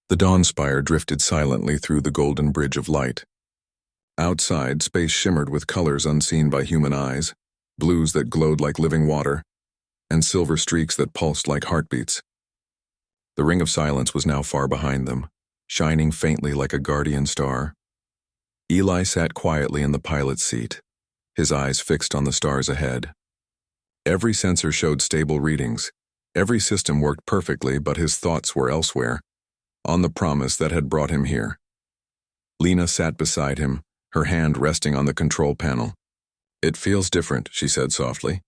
The dawn spire drifted silently through the golden bridge of light. Outside, space shimmered with colors unseen by human eyes, blues that glowed like living water, and silver streaks that pulsed like heartbeats. The ring of silence was now far behind them, shining faintly like a guardian star. Eli sat quietly in the pilot's seat, his eyes fixed on the stars ahead. Every sensor showed stable readings. Every system worked perfectly, but his thoughts were elsewhere, on the promise that had brought him here. Lena sat beside him, her hand resting on the control panel. "It feels different," she said softly.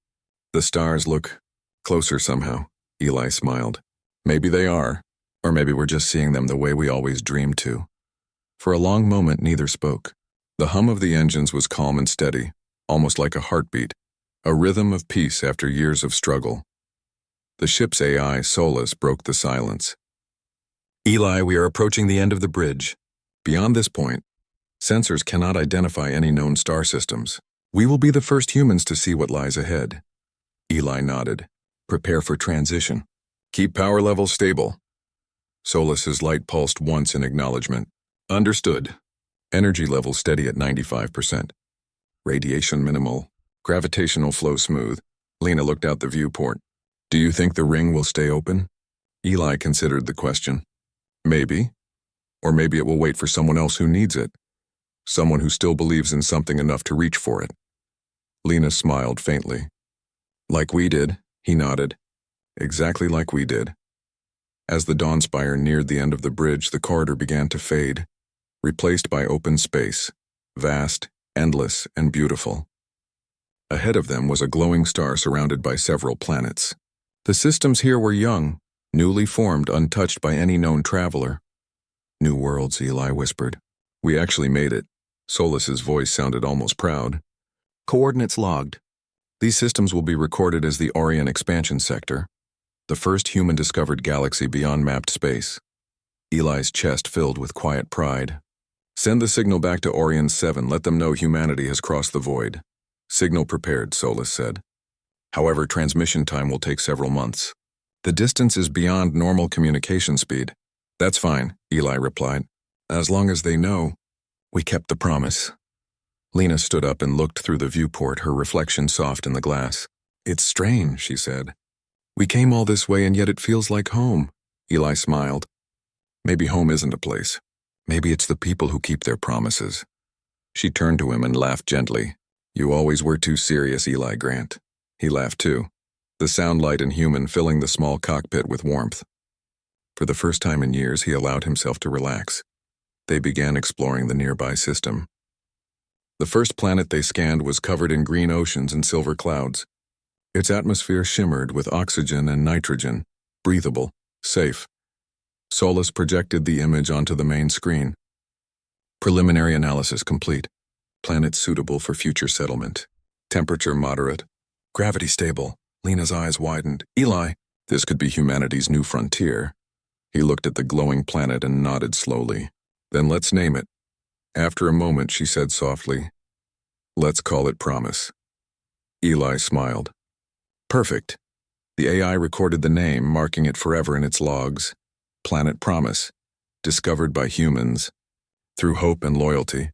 "The stars look closer somehow." Eli smiled. "Maybe they are, or maybe we're just seeing them the way we always dreamed to." For a long moment, neither spoke. The hum of the engines was calm and steady, almost like a heartbeat, a rhythm of peace after years of struggle. The ship's AI, Solus, broke the silence. "Eli, we are approaching the end of the bridge. Beyond this point, sensors cannot identify any known star systems. We will be the first humans to see what lies ahead." Eli nodded. "Prepare for transition. Keep power levels stable." Solus's light pulsed once in acknowledgement. "Understood." Energy level steady at 95%. Radiation minimal. Gravitational flow smooth. Lena looked out the viewport. "Do you think the ring will stay open?" Eli considered the question. "Maybe. Or maybe it will wait for someone else who needs it. Someone who still believes in something enough to reach for it." Lena smiled faintly. "Like we did," he nodded. "Exactly like we did." As the dawn spire neared the end of the bridge, the corridor began to fade, replaced by open space, vast, endless, and beautiful. Ahead of them was a glowing star surrounded by several planets. The systems here were young, newly formed, untouched by any known traveler. "New worlds," Eli whispered. "We actually made it." Solus's voice sounded almost proud. "Coordinates logged. These systems will be recorded as the Orion expansion sector, the first human-discovered galaxy beyond mapped space." Eli's chest filled with quiet pride. "Send the signal back to Orion 7. Let them know humanity has crossed the void." "Signal prepared," Solus said. "However, transmission time will take several months. The distance is beyond normal communication speed." "That's fine," Eli replied. "As long as they know we kept the promise." Lena stood up and looked through the viewport, her reflection soft in the glass. "It's strange," she said. "We came all this way and yet it feels like home." Eli smiled. "Maybe home isn't a place. Maybe it's the people who keep their promises." She turned to him and laughed gently. "You always were too serious, Eli Grant." He laughed too, the sound light and human filling the small cockpit with warmth. For the first time in years, he allowed himself to relax. They began exploring the nearby system. The first planet they scanned was covered in green oceans and silver clouds. Its atmosphere shimmered with oxygen and nitrogen, breathable, safe. Solus projected the image onto the main screen. Preliminary analysis complete. Planet suitable for future settlement. Temperature moderate. Gravity stable. Lena's eyes widened. "Eli, this could be humanity's new frontier." He looked at the glowing planet and nodded slowly. "Then let's name it." After a moment, she said softly, "Let's call it Promise." Eli smiled. "Perfect." The AI recorded the name, marking it forever in its logs. Planet Promise, discovered by humans. Through hope and loyalty.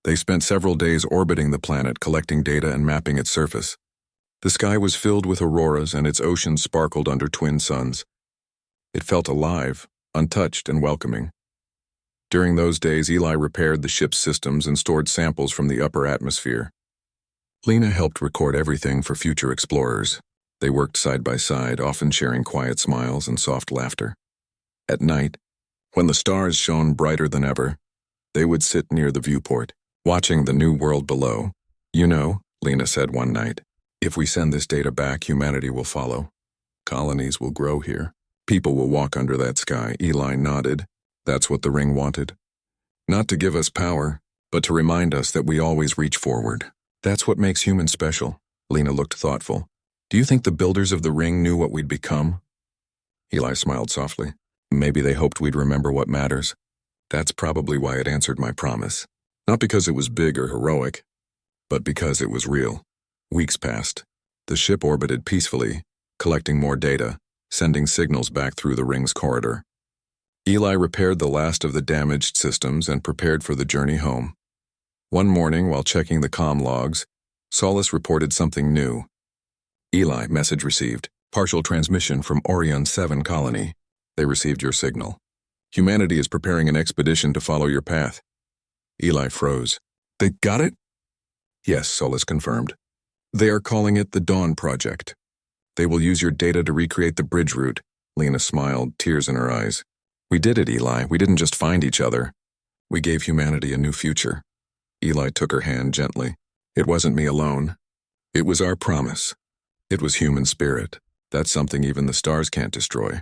They spent several days orbiting the planet, collecting data and mapping its surface. The sky was filled with auroras and its oceans sparkled under twin suns. It felt alive, untouched, and welcoming. During those days, Eli repaired the ship's systems and stored samples from the upper atmosphere. Lena helped record everything for future explorers. They worked side by side, often sharing quiet smiles and soft laughter. At night, when the stars shone brighter than ever, they would sit near the viewport, watching the new world below. "You know," Lena said one night, "if we send this data back, humanity will follow. Colonies will grow here. People will walk under that sky." Eli nodded. That's what the ring wanted. Not to give us power, but to remind us that we always reach forward. That's what makes humans special. Lena looked thoughtful. "Do you think the builders of the ring knew what we'd become?" Eli smiled softly. "Maybe they hoped we'd remember what matters. That's probably why it answered my promise. Not because it was big or heroic, but because it was real." Weeks passed. The ship orbited peacefully, collecting more data, sending signals back through the ring's corridor. Eli repaired the last of the damaged systems and prepared for the journey home. One morning, while checking the comm logs, Solace reported something new. Eli, message received. Partial transmission from Orion 7 colony. They received your signal. Humanity is preparing an expedition to follow your path. Eli froze. They got it? Yes, Solace confirmed. They are calling it the Dawn Project. They will use your data to recreate the bridge route. Lena smiled, tears in her eyes. We did it, Eli. We didn't just find each other. We gave humanity a new future. Eli took her hand gently. It wasn't me alone. It was our promise. It was human spirit. That's something even the stars can't destroy.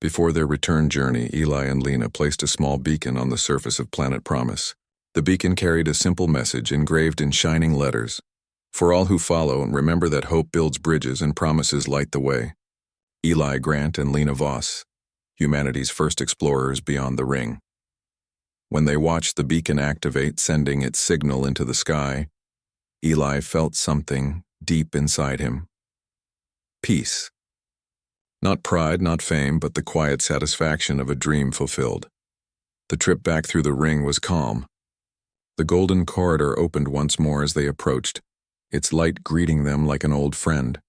Before their return journey, Eli and Lena placed a small beacon on the surface of Planet Promise. The beacon carried a simple message engraved in shining letters. For all who follow, remember that hope builds bridges and promises light the way. Eli Grant and Lena Voss, humanity's first explorers beyond the ring. When they watched the beacon activate, sending its signal into the sky, Eli felt something deep inside him. Peace. Not pride, not fame, but the quiet satisfaction of a dream fulfilled. The trip back through the ring was calm. The golden corridor opened once more as they approached, its light greeting them like an old friend.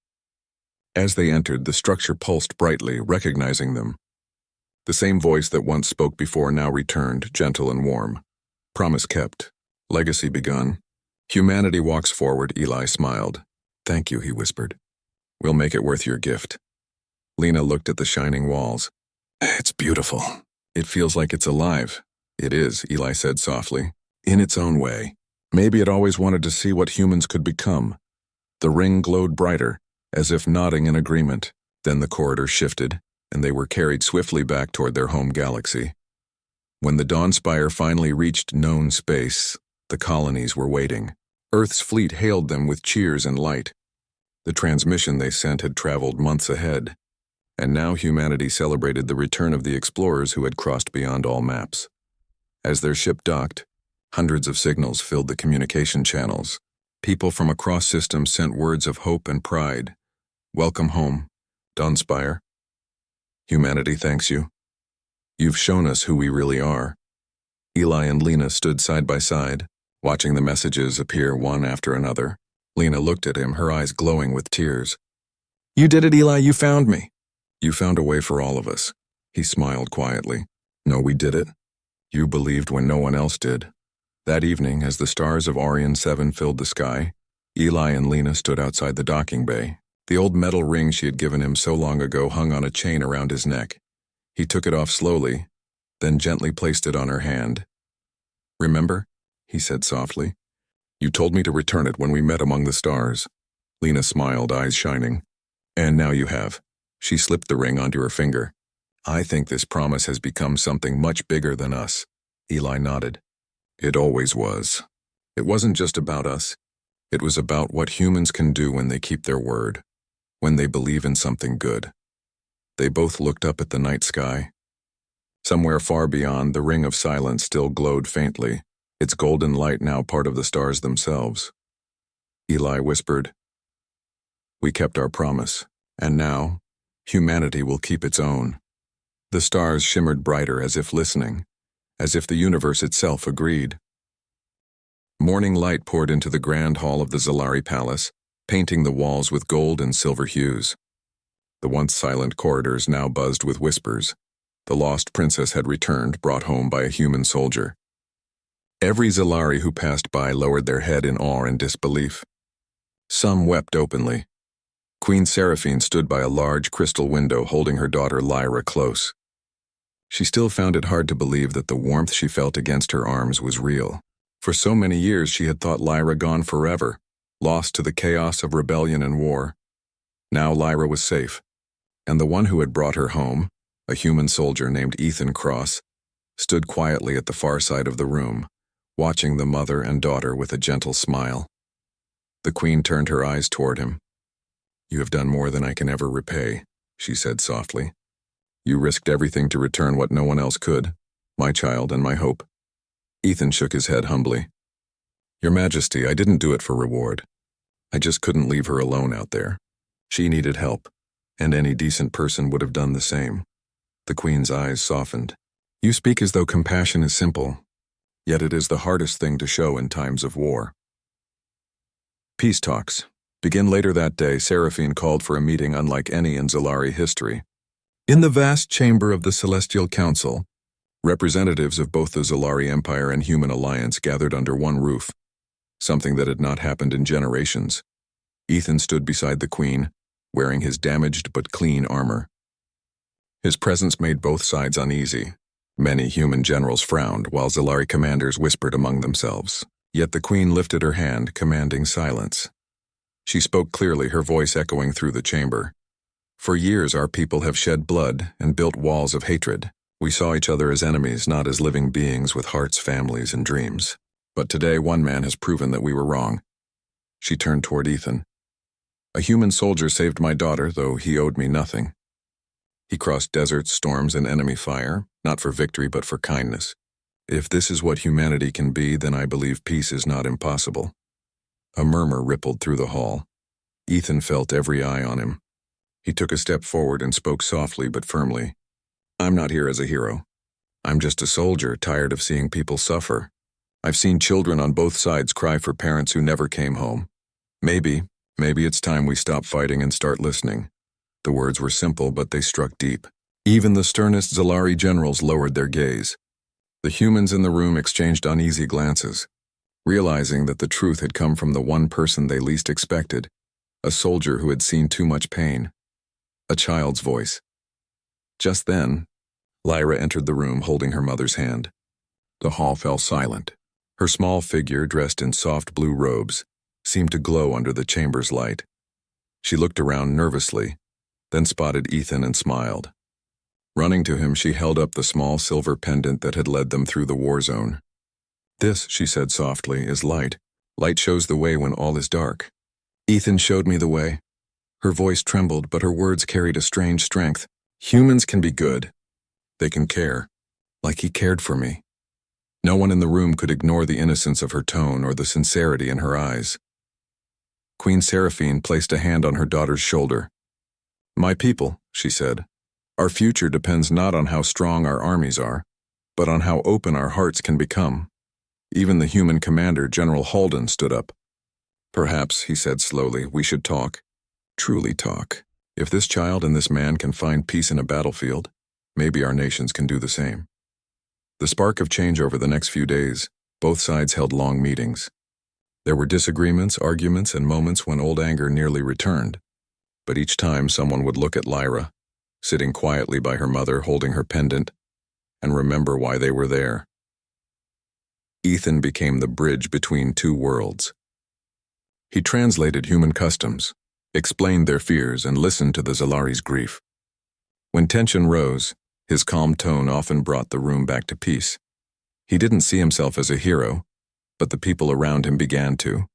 As they entered, the structure pulsed brightly, recognizing them. The same voice that once spoke before now returned, gentle and warm. Promise kept. Legacy begun. Humanity walks forward, Eli smiled. Thank you, he whispered. We'll make it worth your gift. Lena looked at the shining walls. It's beautiful. It feels like it's alive. It is, Eli said softly. In its own way. Maybe it always wanted to see what humans could become. The ring glowed brighter, as if nodding in agreement. Then the corridor shifted, and they were carried swiftly back toward their home galaxy. When the Dawn Spire finally reached known space, the colonies were waiting. Earth's fleet hailed them with cheers and light. The transmission they sent had traveled months ahead, and now humanity celebrated the return of the explorers who had crossed beyond all maps. As their ship docked, hundreds of signals filled the communication channels. People from across systems sent words of hope and pride. Welcome home, Dawnspire. Humanity thanks you. You've shown us who we really are. Eli and Lena stood side by side, watching the messages appear one after another. Lena looked at him, her eyes glowing with tears. You did it, Eli. You found me. You found a way for all of us. He smiled quietly. No, we did it. You believed when no one else did. That evening, as the stars of Orion 7 filled the sky, Eli and Lena stood outside the docking bay. The old metal ring she had given him so long ago hung on a chain around his neck. He took it off slowly, then gently placed it on her hand. Remember? He said softly. You told me to return it when we met among the stars. Lena smiled, eyes shining. And now you have. She slipped the ring onto her finger. I think this promise has become something much bigger than us. Eli nodded. It always was. It wasn't just about us. It was about what humans can do when they keep their word, when they believe in something good. They both looked up at the night sky. Somewhere far beyond, the ring of silence still glowed faintly, its golden light now part of the stars themselves. Eli whispered, We kept our promise, and now, humanity will keep its own. The stars shimmered brighter as if listening, as if the universe itself agreed. Morning light poured into the grand hall of the Zalari Palace, painting the walls with gold and silver hues. The once silent corridors now buzzed with whispers. The lost princess had returned, brought home by a human soldier. Every Zalari who passed by lowered their head in awe and disbelief. Some wept openly. Queen Seraphine stood by a large crystal window holding her daughter Lyra close. She still found it hard to believe that the warmth she felt against her arms was real. For so many years she had thought Lyra gone forever, lost to the chaos of rebellion and war. Now Lyra was safe, and the one who had brought her home, a human soldier named Ethan Cross, stood quietly at the far side of the room, watching the mother and daughter with a gentle smile. The queen turned her eyes toward him. You have done more than I can ever repay, she said softly. You risked everything to return what no one else could, my child and my hope. Ethan shook his head humbly. Your Majesty, I didn't do it for reward. I just couldn't leave her alone out there. She needed help, and any decent person would have done the same. The queen's eyes softened. You speak as though compassion is simple, yet it is the hardest thing to show in times of war. Peace talks begin later that day. Seraphine called for a meeting unlike any in Zalari history. In the vast chamber of the Celestial Council, representatives of both the Zalari Empire and Human Alliance gathered under one roof, something that had not happened in generations. Ethan stood beside the Queen, wearing his damaged but clean armor. His presence made both sides uneasy. Many human generals frowned, while Zalari commanders whispered among themselves. Yet the Queen lifted her hand, commanding silence. She spoke clearly, her voice echoing through the chamber. For years our people have shed blood and built walls of hatred. We saw each other as enemies, not as living beings with hearts, families, and dreams. But today one man has proven that we were wrong. She turned toward Ethan. A human soldier saved my daughter, though he owed me nothing. He crossed deserts, storms, and enemy fire, not for victory but for kindness. If this is what humanity can be, then I believe peace is not impossible. A murmur rippled through the hall. Ethan felt every eye on him. He took a step forward and spoke softly but firmly. I'm not here as a hero. I'm just a soldier tired of seeing people suffer. I've seen children on both sides cry for parents who never came home. Maybe it's time we stop fighting and start listening. The words were simple, but they struck deep. Even the sternest Zalari generals lowered their gaze. The humans in the room exchanged uneasy glances, realizing that the truth had come from the one person they least expected, a soldier who had seen too much pain. A child's voice. Just then, Lyra entered the room holding her mother's hand. The hall fell silent. Her small figure, dressed in soft blue robes, seemed to glow under the chamber's light. She looked around nervously, then spotted Ethan and smiled. Running to him, she held up the small silver pendant that had led them through the war zone. This, she said softly, is light. Light shows the way when all is dark. Ethan showed me the way. Her voice trembled, but her words carried a strange strength. Humans can be good. They can care, like he cared for me. No one in the room could ignore the innocence of her tone or the sincerity in her eyes. Queen Seraphine placed a hand on her daughter's shoulder. My people, she said, our future depends not on how strong our armies are, but on how open our hearts can become. Even the human commander, General Halden, stood up. Perhaps, he said slowly, we should talk. Truly talk. If this child and this man can find peace in a battlefield, maybe our nations can do the same. The spark of change over the next few days, both sides held long meetings. There were disagreements, arguments, and moments when old anger nearly returned. But each time someone would look at Lyra, sitting quietly by her mother holding her pendant, and remember why they were there. Ethan became the bridge between two worlds. He translated human customs, explained their fears, and listened to the Zalari's grief. When tension rose, his calm tone often brought the room back to peace. He didn't see himself as a hero, but the people around him began to.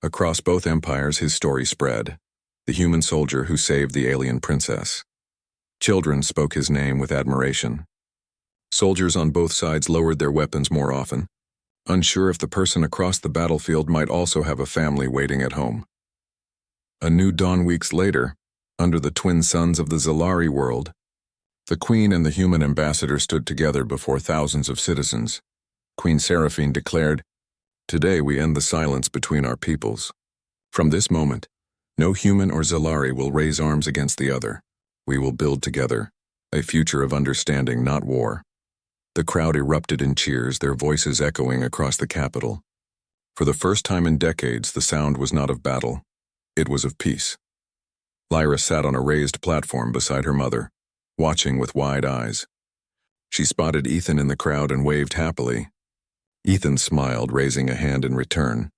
Across both empires, his story spread, the human soldier who saved the alien princess. Children spoke his name with admiration. Soldiers on both sides lowered their weapons more often, unsure if the person across the battlefield might also have a family waiting at home. A new dawn weeks later, under the twin suns of the Zalari world, the Queen and the human ambassador stood together before thousands of citizens. Queen Seraphine declared, "Today we end the silence between our peoples. From this moment, no human or Zalari will raise arms against the other. We will build together, a future of understanding, not war." The crowd erupted in cheers, their voices echoing across the capital. For the first time in decades, the sound was not of battle. It was of peace. Lyra sat on a raised platform beside her mother, watching with wide eyes. She spotted Ethan in the crowd and waved happily. Ethan smiled, raising a hand in return.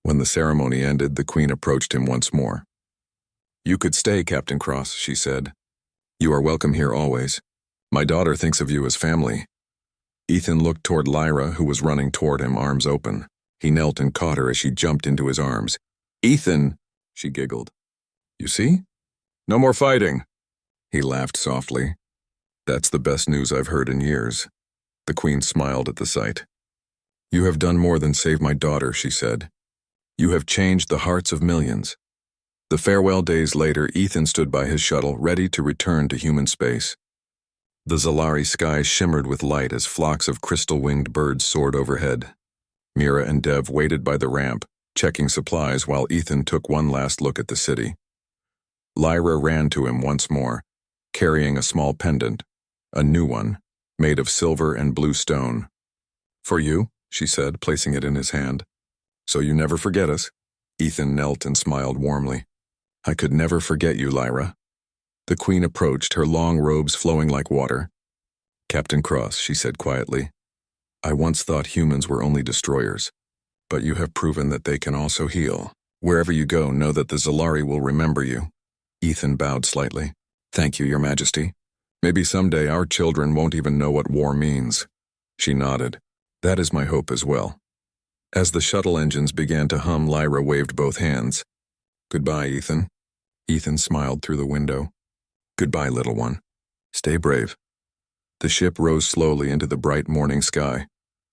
When the ceremony ended, the Queen approached him once more. "You could stay, Captain Cross," she said. "You are welcome here always. My daughter thinks of you as family." Ethan looked toward Lyra, who was running toward him, arms open. He knelt and caught her as she jumped into his arms. "Ethan!" she giggled. "You see? No more fighting." He laughed softly. "That's the best news I've heard in years." The Queen smiled at the sight. "You have done more than save my daughter," she said. "You have changed the hearts of millions." The farewell days later, Ethan stood by his shuttle, ready to return to human space. The Zalari sky shimmered with light as flocks of crystal-winged birds soared overhead. Mira and Dev waited by the ramp, checking supplies while Ethan took one last look at the city. Lyra ran to him once more, carrying a small pendant, a new one, made of silver and blue stone. "For you," she said, placing it in his hand. "So you never forget us." Ethan knelt and smiled warmly. "I could never forget you, Lyra." The Queen approached, her long robes flowing like water. "Captain Cross," she said quietly, "I once thought humans were only destroyers, but you have proven that they can also heal. Wherever you go, know that the Zalari will remember you." Ethan bowed slightly. "Thank you, Your Majesty. Maybe someday our children won't even know what war means." She nodded. "That is my hope as well." As the shuttle engines began to hum, Lyra waved both hands. "Goodbye, Ethan." Ethan smiled through the window. "Goodbye, little one. Stay brave." The ship rose slowly into the bright morning sky,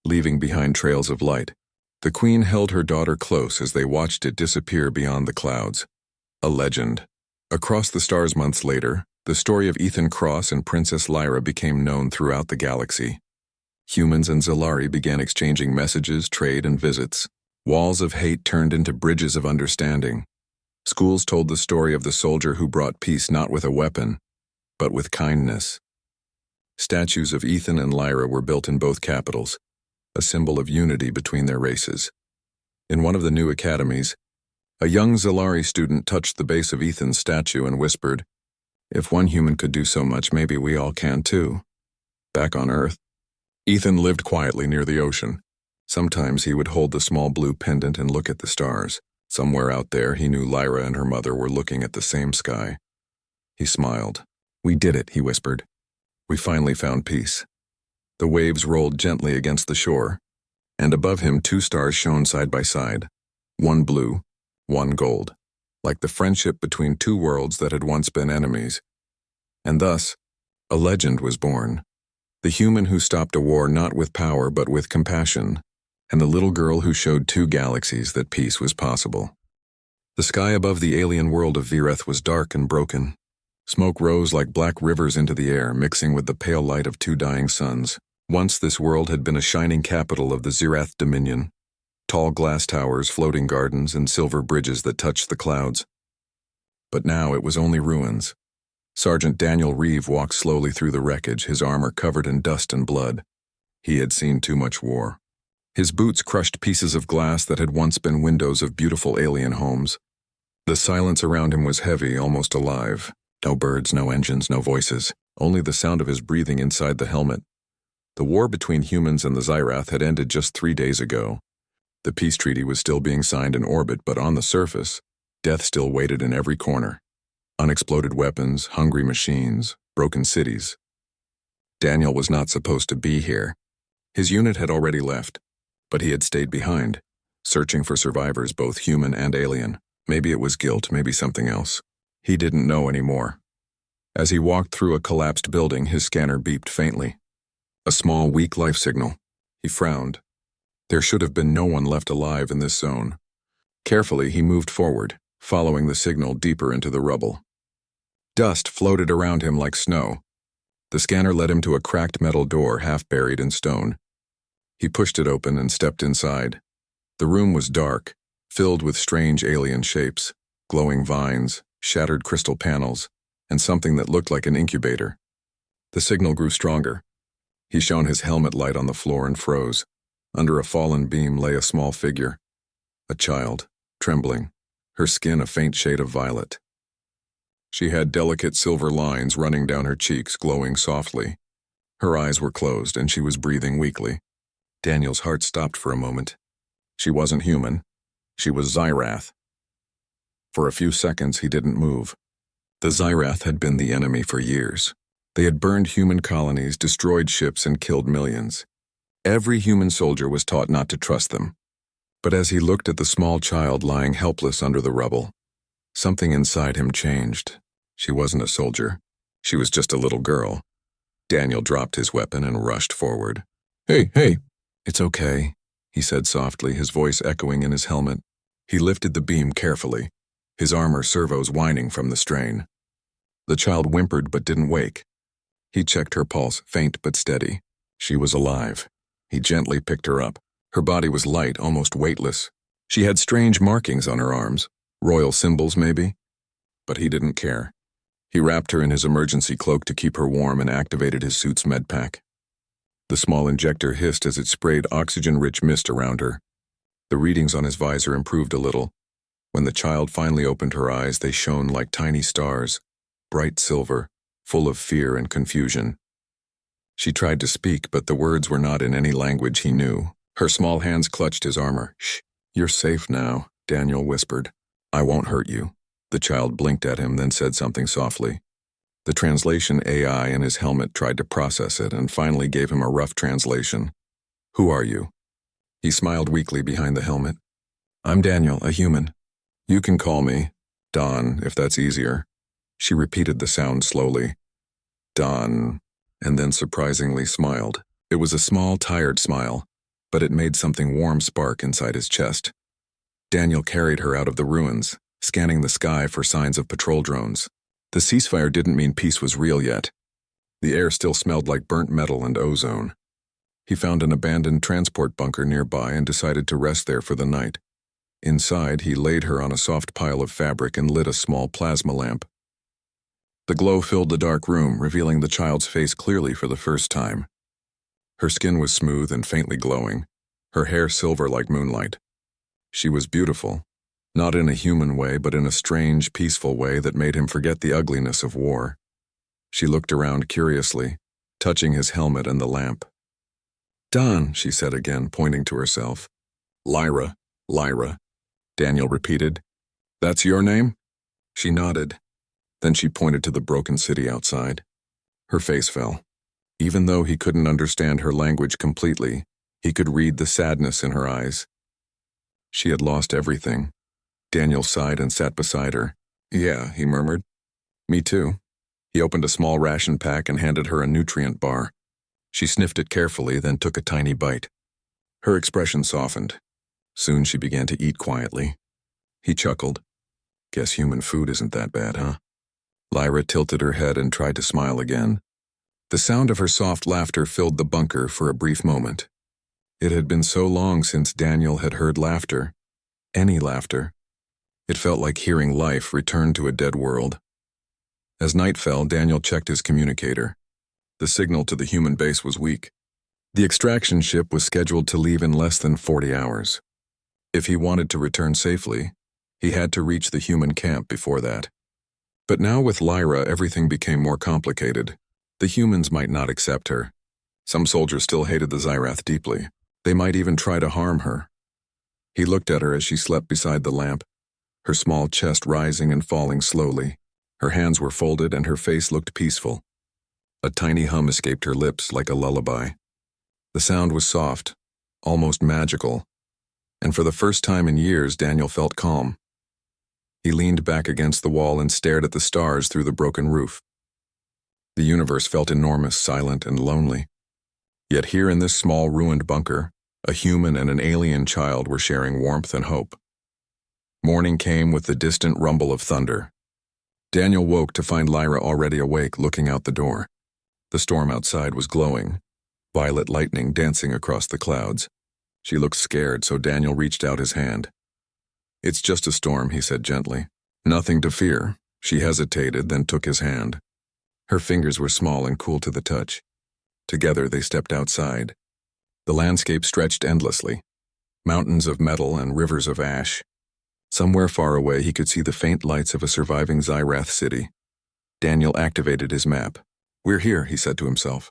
leaving behind trails of light. The Queen held her daughter close as they watched it disappear beyond the clouds. A legend. Across the stars months later, the story of Ethan Cross and Princess Lyra became known throughout the galaxy. Humans and Zalari began exchanging messages, trade, and visits. Walls of hate turned into bridges of understanding. Schools told the story of the soldier who brought peace not with a weapon, but with kindness. Statues of Ethan and Lyra were built in both capitals, a symbol of unity between their races. In one of the new academies, a young Zalari student touched the base of Ethan's statue and whispered, "If one human could do so much, maybe we all can too." Back on Earth, Ethan lived quietly near the ocean. Sometimes he would hold the small blue pendant and look at the stars. Somewhere out there, he knew Lyra and her mother were looking at the same sky. He smiled. "We did it," he whispered. "We finally found peace." The waves rolled gently against the shore, and above him 2 stars shone side by side, one blue, one gold, like the friendship between 2 worlds that had once been enemies. And thus, a legend was born. The human who stopped a war not with power but with compassion, and the little girl who showed 2 galaxies that peace was possible. The sky above the alien world of Vireth was dark and broken. Smoke rose like black rivers into the air, mixing with the pale light of 2 dying suns. Once this world had been a shining capital of the Zirath Dominion. Tall glass towers, floating gardens, and silver bridges that touched the clouds. But now it was only ruins. Sergeant Daniel Reeve walked slowly through the wreckage, his armor covered in dust and blood. He had seen too much war. His boots crushed pieces of glass that had once been windows of beautiful alien homes. The silence around him was heavy, almost alive. No birds, no engines, no voices, only the sound of his breathing inside the helmet. The war between humans and the Zirath had ended just 3 days ago. The peace treaty was still being signed in orbit, but on the surface, death still waited in every corner. Unexploded weapons, hungry machines, broken cities. Daniel was not supposed to be here. His unit had already left, but he had stayed behind, searching for survivors both human and alien. Maybe it was guilt, maybe something else. He didn't know anymore. As he walked through a collapsed building, his scanner beeped faintly. A small, weak life signal. He frowned. There should have been no one left alive in this zone. Carefully, he moved forward, following the signal deeper into the rubble. Dust floated around him like snow. The scanner led him to a cracked metal door half buried in stone. He pushed it open and stepped inside. The room was dark, filled with strange alien shapes, glowing vines, shattered crystal panels, and something that looked like an incubator. The signal grew stronger. He shone his helmet light on the floor and froze. Under a fallen beam lay a small figure. A child, trembling, her skin a faint shade of violet. She had delicate silver lines running down her cheeks, glowing softly. Her eyes were closed and she was breathing weakly. Daniel's heart stopped for a moment. She wasn't human. She was Zirath. For a few seconds he didn't move. The Zirath had been the enemy for years. They had burned human colonies, destroyed ships, and killed millions. Every human soldier was taught not to trust them. But as he looked at the small child lying helpless under the rubble, something inside him changed. She wasn't a soldier. She was just a little girl. Daniel dropped his weapon and rushed forward. Hey. It's okay," he said softly, his voice echoing in his helmet. He lifted the beam carefully, his armor servos whining from the strain. The child whimpered but didn't wake. He checked her pulse, faint but steady. She was alive. He gently picked her up. Her body was light, almost weightless. She had strange markings on her arms, royal symbols maybe, but he didn't care. He wrapped her in his emergency cloak to keep her warm and activated his suit's med pack. The small injector hissed as it sprayed oxygen-rich mist around her. The readings on his visor improved a little. When the child finally opened her eyes, they shone like tiny stars, bright silver, full of fear and confusion. She tried to speak, but the words were not in any language he knew. Her small hands clutched his armor. "Shh, you're safe now," Daniel whispered. "I won't hurt you." The child blinked at him, then said something softly. The translation AI in his helmet tried to process it and finally gave him a rough translation. "Who are you?" He smiled weakly behind the helmet. "I'm Daniel, a human. You can call me Don, if that's easier." She repeated the sound slowly. "Don," and then surprisingly smiled. It was a small, tired smile, but it made something warm spark inside his chest. Daniel carried her out of the ruins, scanning the sky for signs of patrol drones. The ceasefire didn't mean peace was real yet. The air still smelled like burnt metal and ozone. He found an abandoned transport bunker nearby and decided to rest there for the night. Inside, he laid her on a soft pile of fabric and lit a small plasma lamp. The glow filled the dark room, revealing the child's face clearly for the first time. Her skin was smooth and faintly glowing, her hair silver like moonlight. She was beautiful, not in a human way, but in a strange, peaceful way that made him forget the ugliness of war. She looked around curiously, touching his helmet and the lamp. "Don," she said again, pointing to herself. "Lyra, Lyra," Daniel repeated. "That's your name?" She nodded. Then she pointed to the broken city outside. Her face fell. Even though he couldn't understand her language completely, he could read the sadness in her eyes. She had lost everything. Daniel sighed and sat beside her. "Yeah," he murmured. "Me too." He opened a small ration pack and handed her a nutrient bar. She sniffed it carefully, then took a tiny bite. Her expression softened. Soon she began to eat quietly. He chuckled. "Guess human food isn't that bad, huh?" Lyra tilted her head and tried to smile again. The sound of her soft laughter filled the bunker for a brief moment. It had been so long since Daniel had heard laughter. Any laughter. It felt like hearing life return to a dead world. As night fell, Daniel checked his communicator. The signal to the human base was weak. The extraction ship was scheduled to leave in less than 40 hours. If he wanted to return safely, he had to reach the human camp before that. But now with Lyra, everything became more complicated. The humans might not accept her. Some soldiers still hated the Zyrath deeply. They might even try to harm her. He looked at her as she slept beside the lamp, her small chest rising and falling slowly. Her hands were folded and her face looked peaceful. A tiny hum escaped her lips like a lullaby. The sound was soft, almost magical, and for the first time in years, Daniel felt calm. He leaned back against the wall and stared at the stars through the broken roof. The universe felt enormous, silent, and lonely. Yet here in this small, ruined bunker, a human and an alien child were sharing warmth and hope. Morning came with the distant rumble of thunder. Daniel woke to find Lyra already awake, looking out the door. The storm outside was glowing, violet lightning dancing across the clouds. She looked scared, so Daniel reached out his hand. "It's just a storm," he said gently. "Nothing to fear." She hesitated, then took his hand. Her fingers were small and cool to the touch. Together they stepped outside. The landscape stretched endlessly. Mountains of metal and rivers of ash. Somewhere far away he could see the faint lights of a surviving Zyrath city. Daniel activated his map. "We're here," he said to himself.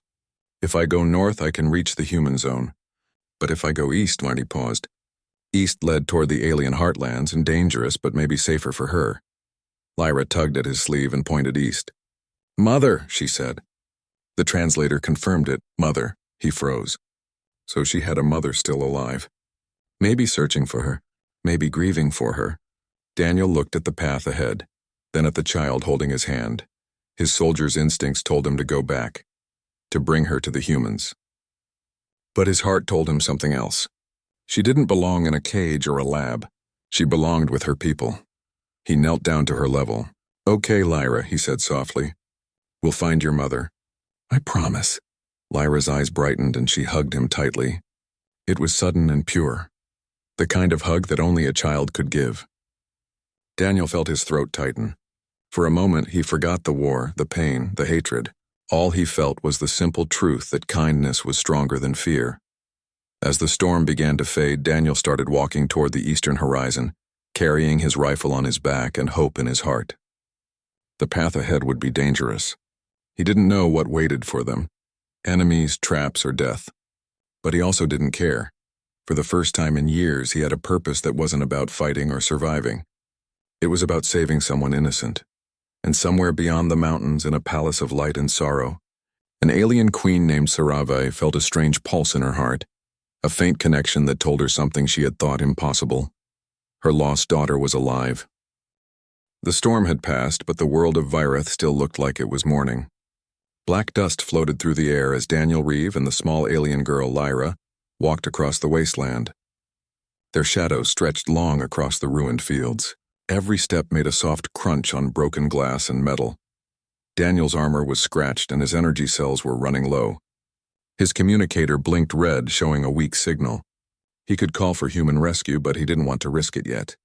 "If I go north, I can reach the human zone. But if I go east," Marty paused. East led toward the alien heartlands and dangerous, but maybe safer for her. Lyra tugged at his sleeve and pointed east. "Mother," she said. The translator confirmed it. "Mother." He froze. So she had a mother still alive. Maybe searching for her, maybe grieving for her. Daniel looked at the path ahead, then at the child holding his hand. His soldier's instincts told him to go back, to bring her to the humans. But his heart told him something else. She didn't belong in a cage or a lab. She belonged with her people. He knelt down to her level. "Okay, Lyra," he said softly. "We'll find your mother. I promise. Lyra's eyes brightened and she hugged him tightly. It was sudden and pure. The kind of hug that only a child could give. Daniel felt his throat tighten. For a moment, he forgot the war, the pain, the hatred. All he felt was the simple truth that kindness was stronger than fear. As the storm began to fade, Daniel started walking toward the eastern horizon, carrying his rifle on his back and hope in his heart. The path ahead would be dangerous. He didn't know what waited for them, enemies, traps, or death. But he also didn't care. For the first time in years, he had a purpose that wasn't about fighting or surviving. It was about saving someone innocent. And somewhere beyond the mountains, in a palace of light and sorrow, an alien queen named Sarave felt a strange pulse in her heart, a faint connection that told her something she had thought impossible. Her lost daughter was alive. The storm had passed, but the world of Vireth still looked like it was morning. Black dust floated through the air as Daniel Reeve and the small alien girl Lyra walked across the wasteland. Their shadows stretched long across the ruined fields. Every step made a soft crunch on broken glass and metal. Daniel's armor was scratched and his energy cells were running low. His communicator blinked red, showing a weak signal. He could call for human rescue, but he didn't want to risk it yet.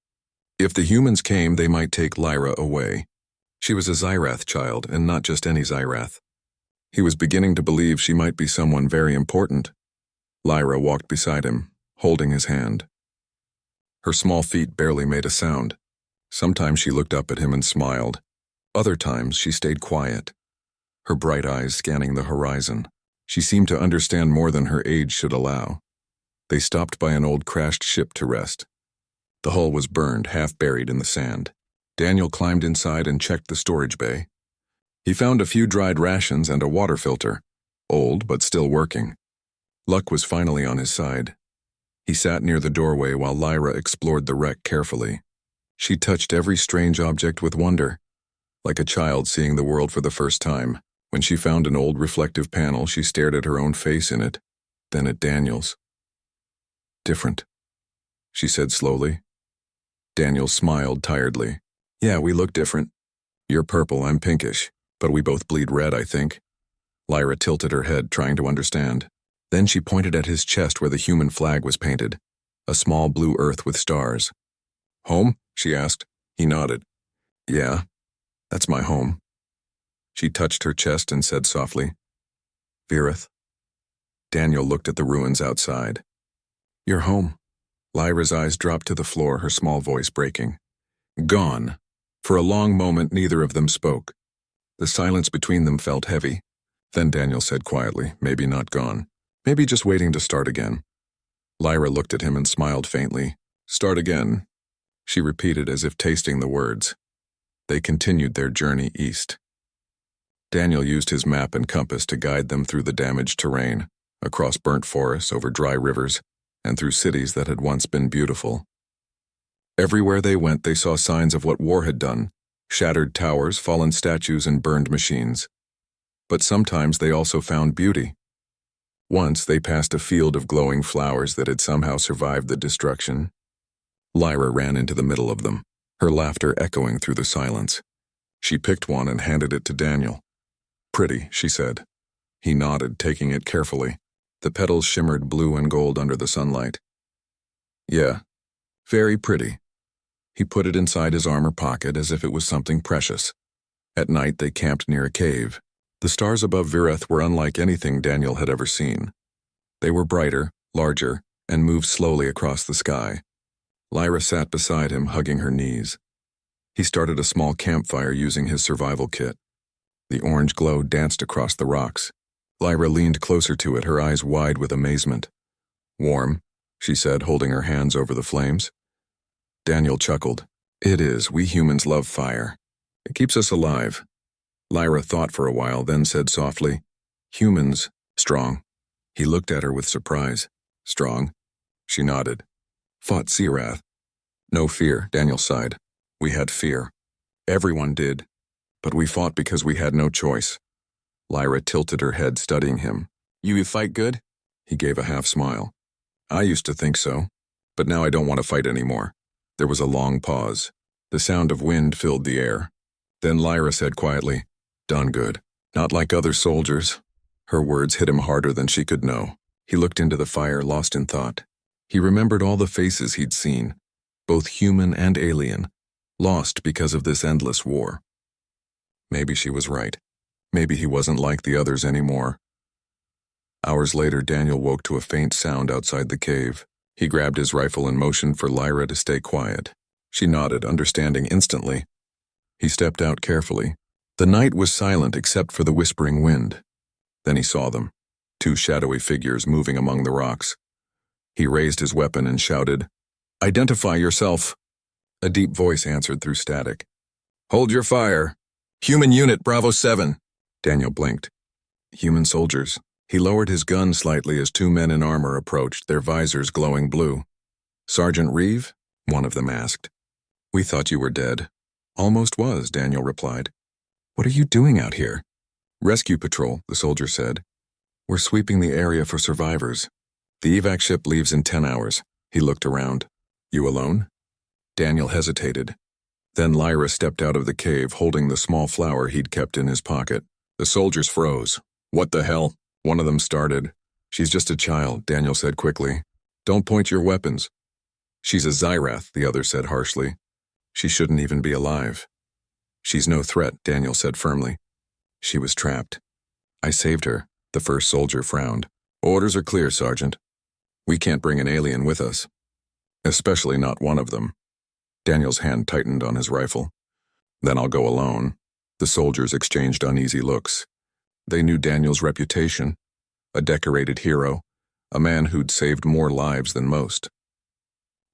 If the humans came, they might take Lyra away. She was a Zyrath child, and not just any Zyrath. He was beginning to believe she might be someone very important. Lyra walked beside him, holding his hand. Her small feet barely made a sound. Sometimes she looked up at him and smiled. Other times she stayed quiet, her bright eyes scanning the horizon. She seemed to understand more than her age should allow. They stopped by an old crashed ship to rest. The hull was burned, half buried in the sand. Daniel climbed inside and checked the storage bay. He found a few dried rations and a water filter, old but still working. Luck was finally on his side. He sat near the doorway while Lyra explored the wreck carefully. She touched every strange object with wonder, like a child seeing the world for the first time. When she found an old reflective panel, she stared at her own face in it, then at Daniel's. Different, she said slowly. Daniel smiled tiredly. Yeah, we look different. You're purple, I'm pinkish, but we both bleed red, I think. Lyra tilted her head, trying to understand. Then she pointed at his chest where the human flag was painted, a small blue earth with stars. Home? She asked. He nodded. Yeah, that's my home. She touched her chest and said softly, Vireth. Daniel looked at the ruins outside. Your home. Lyra's eyes dropped to the floor, her small voice breaking. Gone. For a long moment, neither of them spoke. The silence between them felt heavy. Then Daniel said quietly, maybe not gone. Maybe just waiting to start again. Lyra looked at him and smiled faintly. Start again, she repeated as if tasting the words. They continued their journey east. Daniel used his map and compass to guide them through the damaged terrain, across burnt forests, over dry rivers, and through cities that had once been beautiful. Everywhere they went, they saw signs of what war had done, shattered towers, fallen statues, and burned machines. But sometimes they also found beauty. Once they passed a field of glowing flowers that had somehow survived the destruction. Lyra ran into the middle of them, her laughter echoing through the silence. She picked one and handed it to Daniel. Pretty, she said. He nodded, taking it carefully. The petals shimmered blue and gold under the sunlight. Yeah, very pretty. He put it inside his armor pocket as if it was something precious. At night they camped near a cave. The stars above Vireth were unlike anything Daniel had ever seen. They were brighter, larger, and moved slowly across the sky. Lyra sat beside him, hugging her knees. He started a small campfire using his survival kit. The orange glow danced across the rocks. Lyra leaned closer to it, her eyes wide with amazement. Warm, she said, holding her hands over the flames. Daniel chuckled. It is. We humans love fire. It keeps us alive. Lyra thought for a while, then said softly, Humans, strong. He looked at her with surprise. Strong? She nodded. Fought Searath. No fear, Daniel sighed. We had fear. Everyone did. But we fought because we had no choice. Lyra tilted her head, studying him. You fight good? He gave a half smile. I used to think so, but now I don't want to fight anymore. There was a long pause. The sound of wind filled the air. Then Lyra said quietly, Done good. Not like other soldiers. Her words hit him harder than she could know. He looked into the fire, lost in thought. He remembered all the faces he'd seen, both human and alien, lost because of this endless war. Maybe she was right. Maybe he wasn't like the others anymore. Hours later, Daniel woke to a faint sound outside the cave. He grabbed his rifle and motioned for Lyra to stay quiet. She nodded, understanding instantly. He stepped out carefully. The night was silent except for the whispering wind. Then he saw them, two shadowy figures moving among the rocks. He raised his weapon and shouted, "Identify yourself." A deep voice answered through static. "Hold your fire. Human unit, Bravo 7. Daniel blinked. Human soldiers. He lowered his gun slightly as two men in armor approached, their visors glowing blue. "Sergeant Reeve?" one of them asked. "We thought you were dead." "Almost was," Daniel replied. "What are you doing out here?" "Rescue patrol," the soldier said. "We're sweeping the area for survivors. The evac ship leaves in 10 hours. He looked around. "You alone?" Daniel hesitated. Then Lyra stepped out of the cave, holding the small flower he'd kept in his pocket. The soldiers froze. "What the hell?" one of them started. "She's just a child," Daniel said quickly. "Don't point your weapons." "She's a Xyrath," the other said harshly. "She shouldn't even be alive." "She's no threat," Daniel said firmly. "She was trapped. I saved her." The first soldier frowned. "Orders are clear, Sergeant. We can't bring an alien with us. Especially not one of them." Daniel's hand tightened on his rifle. "Then I'll go alone." The soldiers exchanged uneasy looks. They knew Daniel's reputation, a decorated hero, a man who'd saved more lives than most.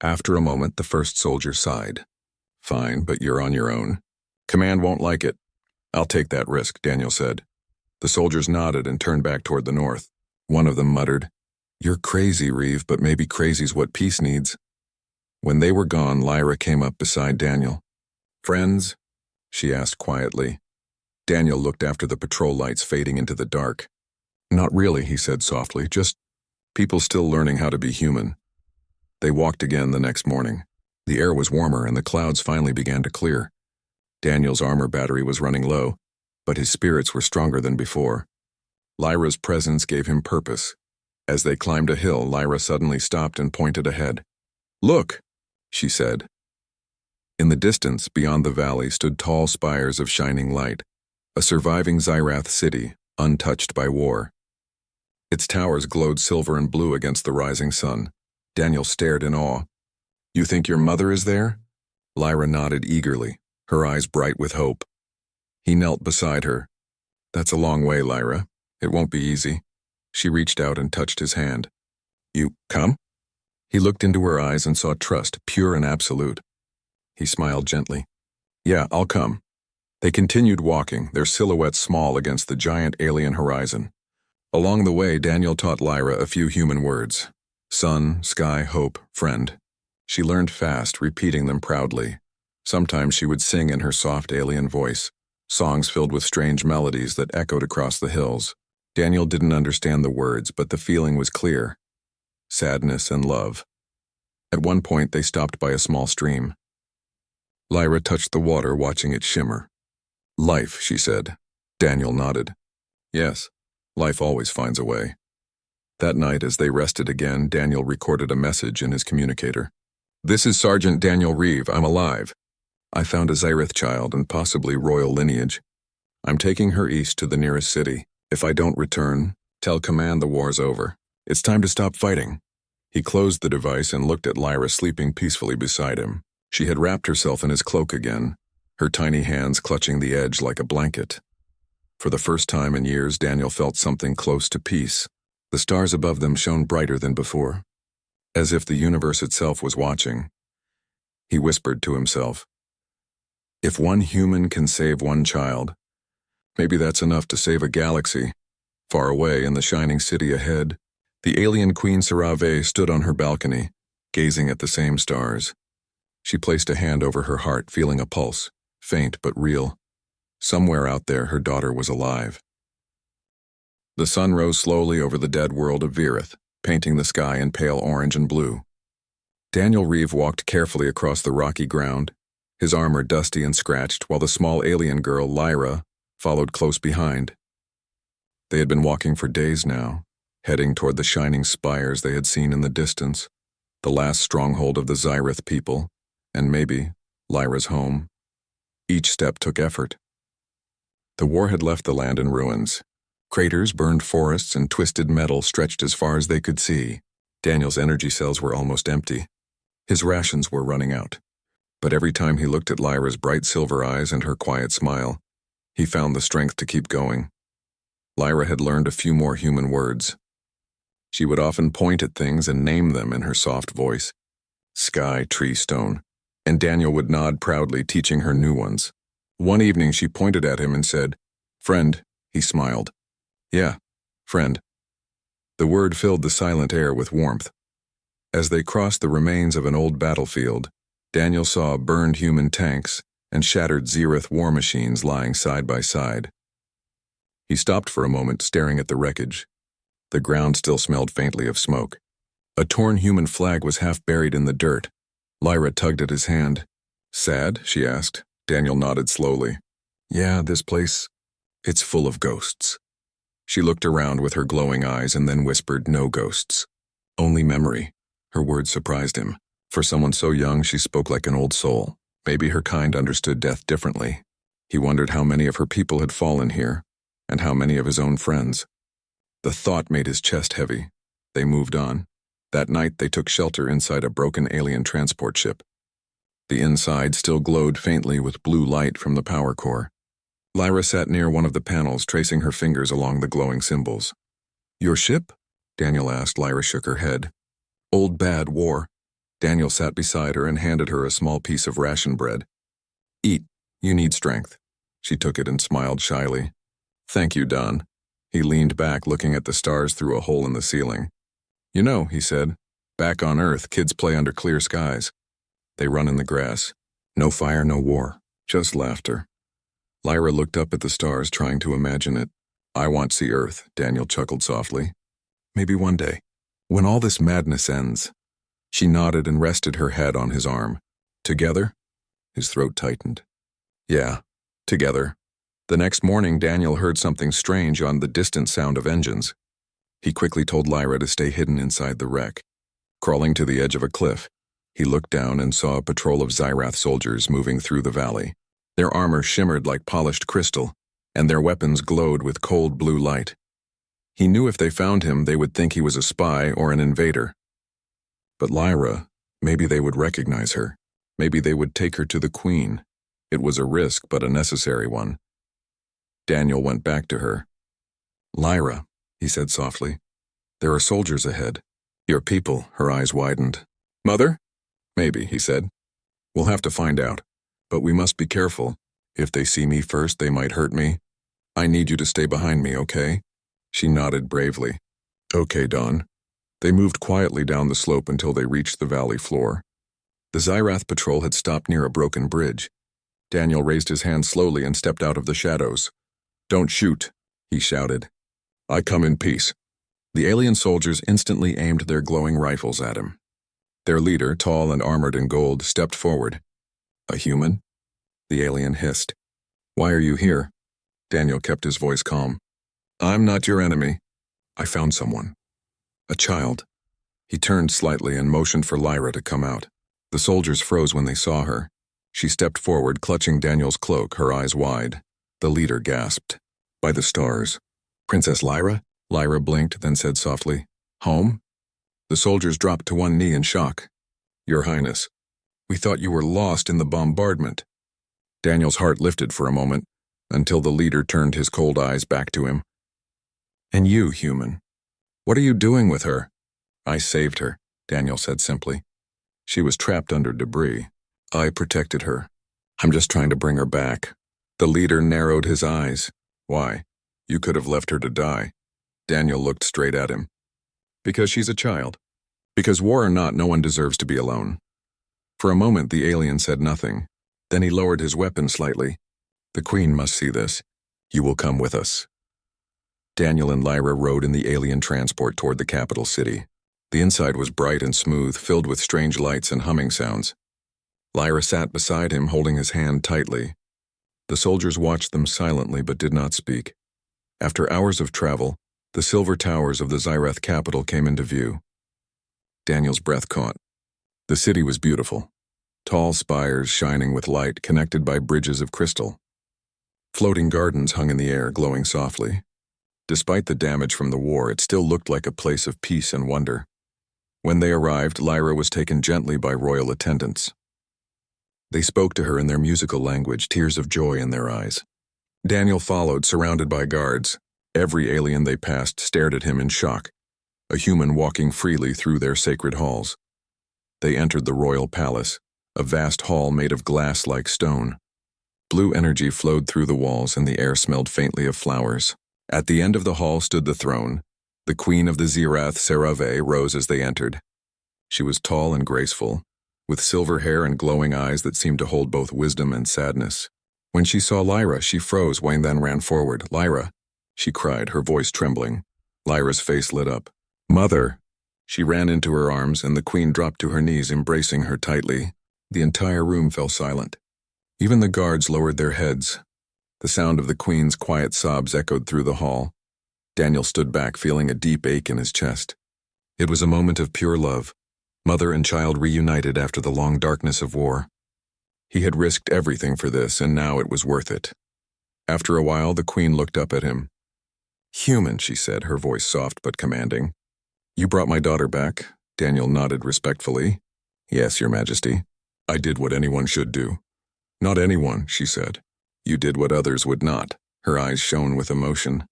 After a moment, the first soldier sighed. "Fine, but you're on your own. Command won't like it." "I'll take that risk," Daniel said. The soldiers nodded and turned back toward the north. One of them muttered, "You're crazy, Reeve, but maybe crazy's what peace needs." When they were gone, Lyra came up beside Daniel. "Friends?" she asked quietly. Daniel looked after the patrol lights fading into the dark. "Not really," he said softly, "just people still learning how to be human." They walked again the next morning. The air was warmer and the clouds finally began to clear. Daniel's armor battery was running low, but his spirits were stronger than before. Lyra's presence gave him purpose. As they climbed a hill, Lyra suddenly stopped and pointed ahead. "Look," she said. In the distance, beyond the valley, stood tall spires of shining light, a surviving Xyrath city, untouched by war. Its towers glowed silver and blue against the rising sun. Daniel stared in awe. "You think your mother is there?" Lyra nodded eagerly, her eyes bright with hope. He knelt beside her. "That's a long way, Lyra. It won't be easy." She reached out and touched his hand. "You come?" He looked into her eyes and saw trust, pure and absolute. He smiled gently. "Yeah, I'll come." They continued walking, their silhouettes small against the giant alien horizon. Along the way, Daniel taught Lyra a few human words. Sun, sky, hope, friend. She learned fast, repeating them proudly. Sometimes she would sing in her soft alien voice, songs filled with strange melodies that echoed across the hills. Daniel didn't understand the words, but the feeling was clear. Sadness and love. At one point, they stopped by a small stream. Lyra touched the water, watching it shimmer. "Life," she said. Daniel nodded. "Yes, life always finds a way." That night, as they rested again, Daniel recorded a message in his communicator. "This is Sergeant Daniel Reeve. I'm alive. I found a Xyrath child and possibly royal lineage. I'm taking her east to the nearest city. If I don't return, tell Command the war's over. It's time to stop fighting." He closed the device and looked at Lyra sleeping peacefully beside him. She had wrapped herself in his cloak again, her tiny hands clutching the edge like a blanket. For the first time in years, Daniel felt something close to peace. The stars above them shone brighter than before, as if the universe itself was watching. He whispered to himself, "If one human can save one child, maybe that's enough to save a galaxy." Far away in the shining city ahead, the alien Queen Sarave stood on her balcony, gazing at the same stars. She placed a hand over her heart, feeling a pulse, faint but real. Somewhere out there, her daughter was alive. The sun rose slowly over the dead world of Virith, painting the sky in pale orange and blue. Daniel Reeve walked carefully across the rocky ground, his armor dusty and scratched, while the small alien girl, Lyra, followed close behind. They had been walking for days now, heading toward the shining spires they had seen in the distance, the last stronghold of the Xyrith people, and maybe Lyra's home. Each step took effort. The war had left the land in ruins. Craters, burned forests, and twisted metal stretched as far as they could see. Daniel's energy cells were almost empty. His rations were running out. But every time he looked at Lyra's bright silver eyes and her quiet smile, he found the strength to keep going. Lyra had learned a few more human words. She would often point at things and name them in her soft voice. Sky, tree, stone. And Daniel would nod proudly, teaching her new ones. One evening she pointed at him and said, "Friend." He smiled. "Yeah, friend." The word filled the silent air with warmth. As they crossed the remains of an old battlefield, Daniel saw burned human tanks and shattered Xyrith war machines lying side by side. He stopped for a moment, staring at the wreckage. The ground still smelled faintly of smoke. A torn human flag was half buried in the dirt. Lyra tugged at his hand. "Sad?" she asked. Daniel nodded slowly. "Yeah, this place, it's full of ghosts." She looked around with her glowing eyes and then whispered, "No ghosts. Only memory." Her words surprised him. For someone so young, she spoke like an old soul. Maybe her kind understood death differently. He wondered how many of her people had fallen here, and how many of his own friends. The thought made his chest heavy. They moved on. That night they took shelter inside a broken alien transport ship. The inside still glowed faintly with blue light from the power core. Lyra sat near one of the panels, tracing her fingers along the glowing symbols. "Your ship?" Daniel asked. Lyra shook her head. "Old bad war." Daniel sat beside her and handed her a small piece of ration bread. "Eat. You need strength." She took it and smiled shyly. "Thank you, Don." He leaned back, looking at the stars through a hole in the ceiling. "You know," he said, "back on Earth, kids play under clear skies. They run in the grass. No fire, no war. Just laughter." Lyra looked up at the stars, trying to imagine it. "I want to see Earth," Daniel chuckled softly. "Maybe one day, when all this madness ends." She nodded and rested her head on his arm. "Together?" His throat tightened. "Yeah, together." The next morning, Daniel heard something strange on the distant sound of engines. He quickly told Lyra to stay hidden inside the wreck. Crawling to the edge of a cliff, he looked down and saw a patrol of Xyrath soldiers moving through the valley. Their armor shimmered like polished crystal, and their weapons glowed with cold blue light. He knew if they found him, they would think he was a spy or an invader. But Lyra, maybe they would recognize her. Maybe they would take her to the Queen. It was a risk, but a necessary one. Daniel went back to her. "Lyra," he said softly, "there are soldiers ahead. Your people." Her eyes widened. "Mother?" "Maybe," he said. "We'll have to find out. But we must be careful. If they see me first, they might hurt me. I need you to stay behind me, okay?" She nodded bravely. "Okay, Don." They moved quietly down the slope until they reached the valley floor. The Xyrath patrol had stopped near a broken bridge. Daniel raised his hand slowly and stepped out of the shadows. "Don't shoot," he shouted. "I come in peace." The alien soldiers instantly aimed their glowing rifles at him. Their leader, tall and armored in gold, stepped forward. "A human?" The alien hissed. "Why are you here?" Daniel kept his voice calm. "I'm not your enemy. I found someone. A child." He turned slightly and motioned for Lyra to come out. The soldiers froze when they saw her. She stepped forward, clutching Daniel's cloak, her eyes wide. The leader gasped. "By the stars. Princess Lyra?" Lyra blinked, then said softly, "Home?" The soldiers dropped to one knee in shock. "Your Highness, we thought you were lost in the bombardment." Daniel's heart lifted for a moment, until the leader turned his cold eyes back to him. "And you, human, what are you doing with her?" "I saved her," Daniel said simply. "She was trapped under debris. I protected her. I'm just trying to bring her back." The leader narrowed his eyes. "Why? You could have left her to die." Daniel looked straight at him. "Because she's a child. Because war or not, no one deserves to be alone." For a moment, the alien said nothing. Then he lowered his weapon slightly. "The Queen must see this. You will come with us." Daniel and Lyra rode in the alien transport toward the capital city. The inside was bright and smooth, filled with strange lights and humming sounds. Lyra sat beside him, holding his hand tightly. The soldiers watched them silently but did not speak. After hours of travel, the silver towers of the Xyrath capital came into view. Daniel's breath caught. The city was beautiful. Tall spires shining with light connected by bridges of crystal. Floating gardens hung in the air, glowing softly. Despite the damage from the war, it still looked like a place of peace and wonder. When they arrived, Lyra was taken gently by royal attendants. They spoke to her in their musical language, tears of joy in their eyes. Daniel followed, surrounded by guards. Every alien they passed stared at him in shock, a human walking freely through their sacred halls. They entered the royal palace, a vast hall made of glass like stone. Blue energy flowed through the walls and the air smelled faintly of flowers. At the end of the hall stood the throne. The queen of the Xyrath, Serave, rose as they entered. She was tall and graceful, with silver hair and glowing eyes that seemed to hold both wisdom and sadness. When she saw Lyra, she froze and then ran forward. "Lyra," she cried, her voice trembling. Lyra's face lit up. "Mother!" She ran into her arms, and the queen dropped to her knees, embracing her tightly. The entire room fell silent. Even the guards lowered their heads. The sound of the queen's quiet sobs echoed through the hall. Daniel stood back, feeling a deep ache in his chest. It was a moment of pure love. Mother and child reunited after the long darkness of war. He had risked everything for this, and now it was worth it. After a while, the queen looked up at him. "Human," she said, her voice soft but commanding. "You brought my daughter back?" Daniel nodded respectfully. "Yes, Your Majesty. I did what anyone should do." "Not anyone," she said. "You did what others would not." Her eyes shone with emotion.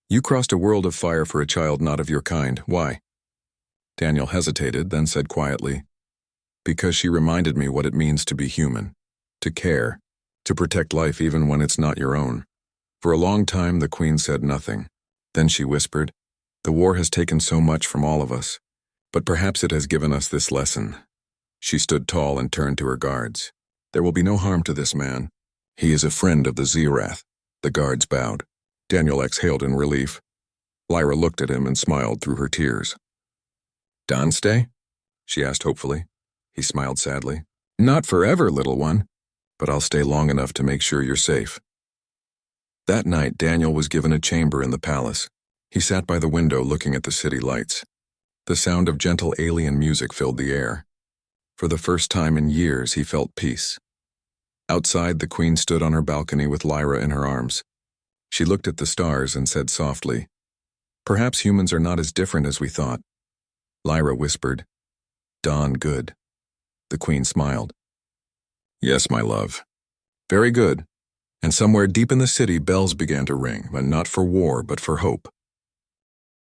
"You crossed a world of fire for a child not of your kind. Why?" Daniel hesitated, then said quietly, "Because she reminded me what it means to be human, to care, to protect life even when it's not your own." For a long time, the queen said nothing. Then she whispered, "The war has taken so much from all of us, but perhaps it has given us this lesson." She stood tall and turned to her guards. "There will be no harm to this man. He is a friend of the Xyrath." The guards bowed. Daniel exhaled in relief. Lyra looked at him and smiled through her tears. "Don stay?" she asked hopefully. He smiled sadly. "Not forever, little one, but I'll stay long enough to make sure you're safe." That night, Daniel was given a chamber in the palace. He sat by the window looking at the city lights. The sound of gentle alien music filled the air. For the first time in years, he felt peace. Outside, the queen stood on her balcony with Lyra in her arms. She looked at the stars and said softly, "Perhaps humans are not as different as we thought." Lyra whispered, "Dawn good." The queen smiled. "Yes, my love." "Very good." And somewhere deep in the city, bells began to ring, and not for war, but for hope.